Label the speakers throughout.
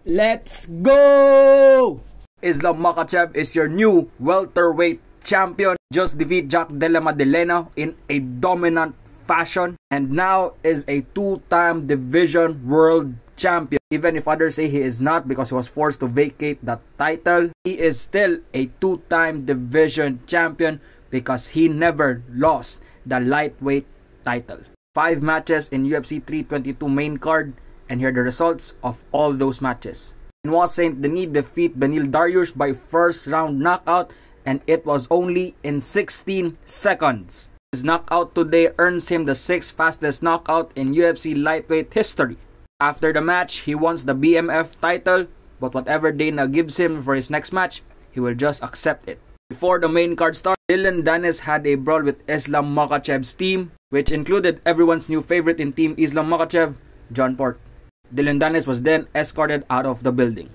Speaker 1: Let's go! Islam Makhachev is your new welterweight champion. Just defeat Jack Della Maddalena in a dominant fashion and now is a two-time division world champion. Even if others say he is not because he was forced to vacate that title, he is still a two-time division champion because he never lost the lightweight title. 5 matches in UFC 322 main card, and here are the results of all those matches. Benoit Saint Denis defeat Beneil Dariush by first round knockout, and it was only in 16 seconds. His knockout today earns him the 6th fastest knockout in UFC lightweight history. After the match, he wants the BMF title, but whatever Dana gives him for his next match, he will just accept it. Before the main card started, Dillon Danis had a brawl with Islam Makhachev's team, which included everyone's new favorite in Team Islam Makhachev, John Porter. Dillon Danis was then escorted out of the building.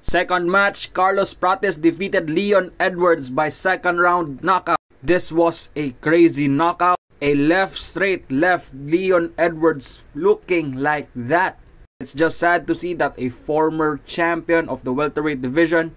Speaker 1: Second match, Carlos Prates defeated Leon Edwards by second round knockout. This was a crazy knockout. A straight left Leon Edwards looking like that. It's just sad to see that a former champion of the welterweight division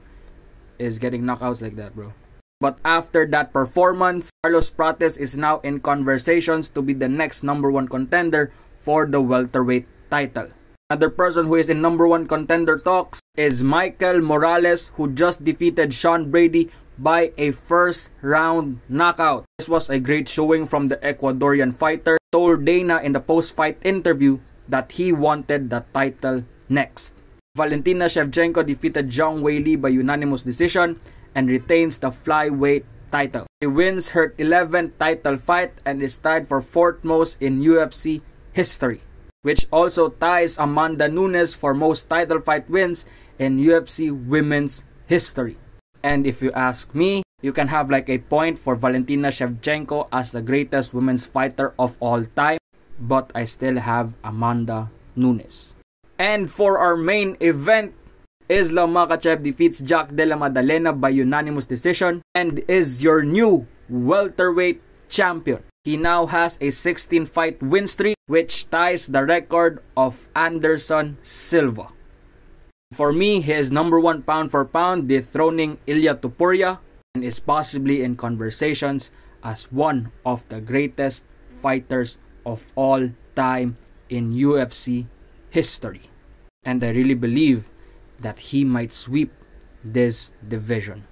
Speaker 1: is getting knockouts like that, bro. But after that performance, Carlos Prates is now in conversations to be the next #1 contender for the welterweight title. Another person who is in #1 contender talks is Michael Morales, who just defeated Sean Brady by a first round knockout. This was a great showing from the Ecuadorian fighter. Told Dana in the post-fight interview that he wanted the title next. Valentina Shevchenko defeated Zhang Weili by unanimous decision and retains the flyweight title. She wins her 11th title fight and is tied for 4th most in UFC history, which also ties Amanda Nunes for most title fight wins in UFC women's history. And if you ask me, you can have like a point for Valentina Shevchenko as the greatest women's fighter of all time, but I still have Amanda Nunes. And for our main event, Islam Makhachev defeats Jack Della Maddalena by unanimous decision and is your new welterweight champion. He now has a 16-fight win streak, which ties the record of Anderson Silva. For me, he is #1 pound for pound, dethroning Ilia Topuria, and is possibly in conversations as one of the greatest fighters of all time in UFC history. And I really believe that he might sweep this division.